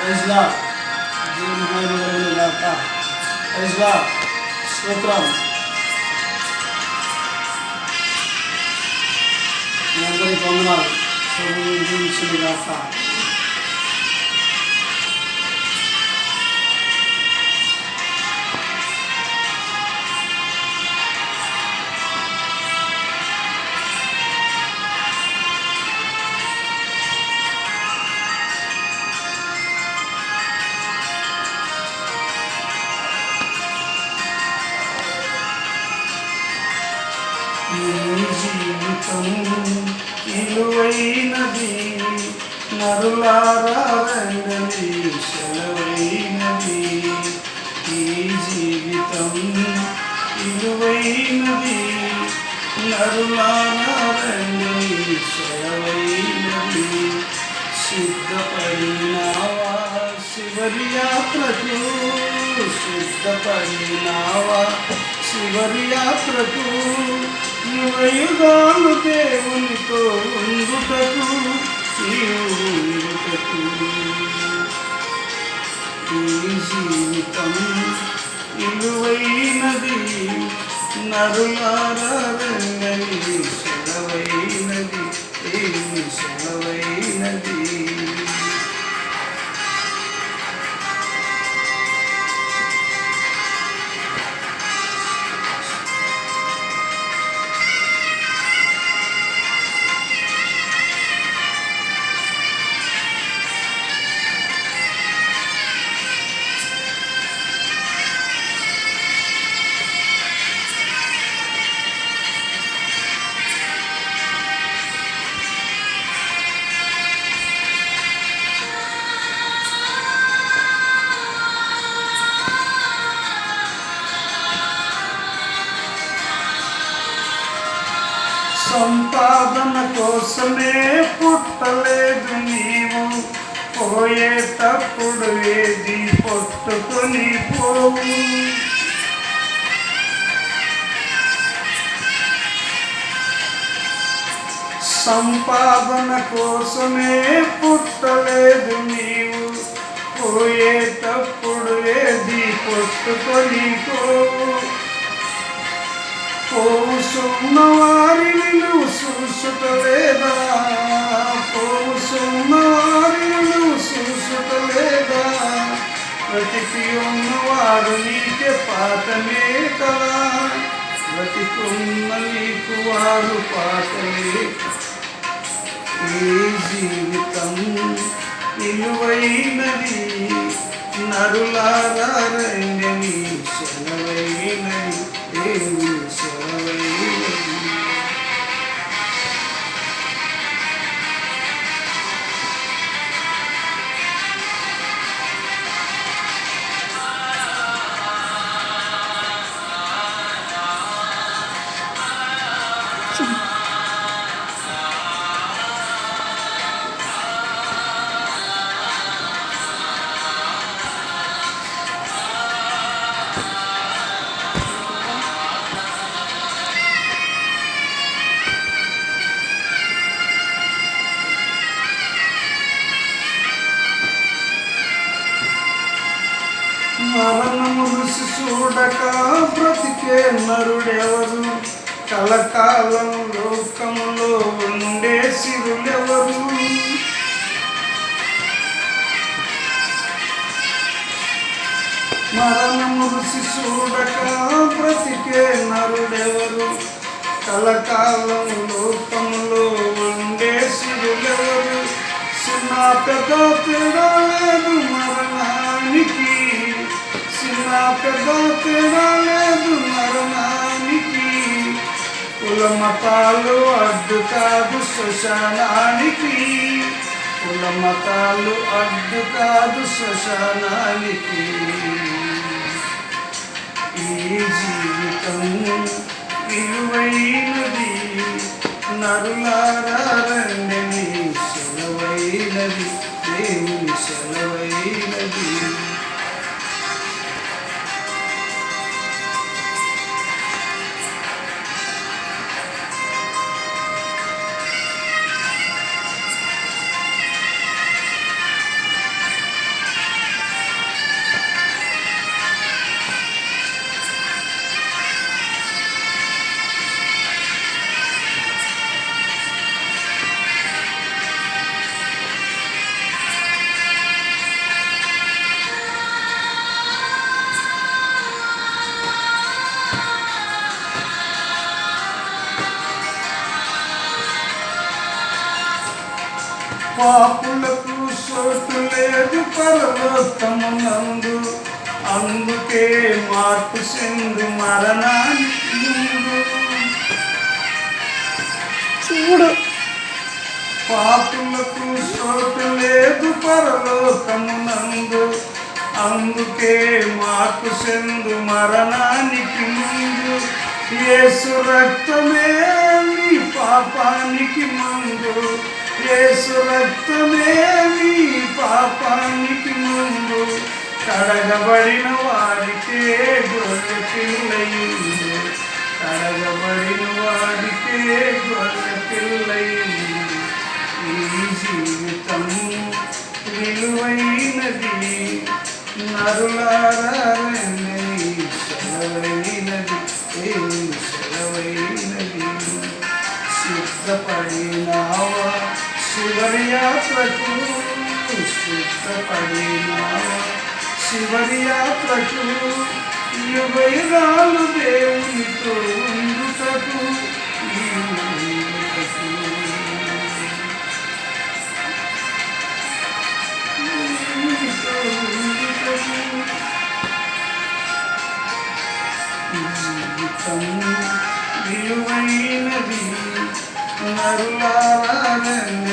Praise lord. దేవుని మహిమ కలుగును గాక. Praise Lord. స్తోత్రం. మీ అందరికీ వందనాలు. ప్రభువు దీవించును గాక. జీవితం విలువైనది, నరులారా రండి సెలవైనది. ఈ జీవితం విలువైనది, నరులారా రండి సెలవైనది. సిద్ధపడినావా చివరి యాత్రకు, సిద్ధపడినావా చివరి యాత్రకు, యుగయుగాలు దేవునితో ఉండుటకు, ఉండుటకు. ఈ జీవితం విలువైనది, నరులారా రండి సెలవైనది, ఏమి సెలవైనది. సంపాదన కోసమే పుట్టలేదు నీవు, పోయేటప్పుడు ఏది పట్టుకొని పోవు. సంపాదన కోసమే పుట్టలేదు నీవు, పోయేటప్పుడు ఏది పట్టుకొని పోవు. పోసున్న వారిని నువ్వు చూసుటలేదా, పోసున్న వారిని నువ్వు చూసుటలేదా. బ్రతికి ఉన్నవారు నీకే పాతమే కదా, బ్రతికున్న నీకు వారు పాతమే. ఈ జీవితం విలువైనది, నరులారా రండి సెలవైనది, ఏమి సెలవైనది. మరణము రుచి చూడక బ్రతికే నరుడెవరు, కలకాలం లోకములో ఉండే సిరులెవరు. మరణము రుచి చూడక బ్రతికే నరుడెవరు, కలకాలం లోకములో ఉండే సిరులెవరు. చిన్న పెద్ద తేడా లేదు మరణానికి, చిన్న పెద్ద తేడా లేదు మరణానికి. కుల మతాలు అడ్డు కాదు శ్మశానానికి, కుల మతాలు అడ్డు కాదు శ్మశానానికి. ఈ జీవితం విలువైనది, నరులారా రండి సెలవైనది, ఏమి సెలవైనది. పాపులకు చోటు లేదు పరలోకమునందు, అందుకే మార్పు చెందు మరణానికి ముందు. చూడు పాపులకు చోటు లేదు పరలోకమునందు, అందుకే మార్పు చెందు మరణానికి ముందు. యేసు రక్తమే నీ పాపానికి మందు, యేసు రక్తమే నీ పాపానికి ముందు. కడగబడిన వారికే గొర్రె పిల్లయింది, కడగబడిన వారికే గొర్రె పిల్లయింది. ఈ జీవితం విలువైనది, నరులారని సెలవైనది, సెలవైనది. సిద్ధపడినావా చివరి యాత్రకు, సిద్ధపడినావా చివరి యాత్రకు, యుగయుగాలు దేవునితో ఉండుటకు, ఈ ఉండుటకు. జీవితం విలువైనది, నరులారని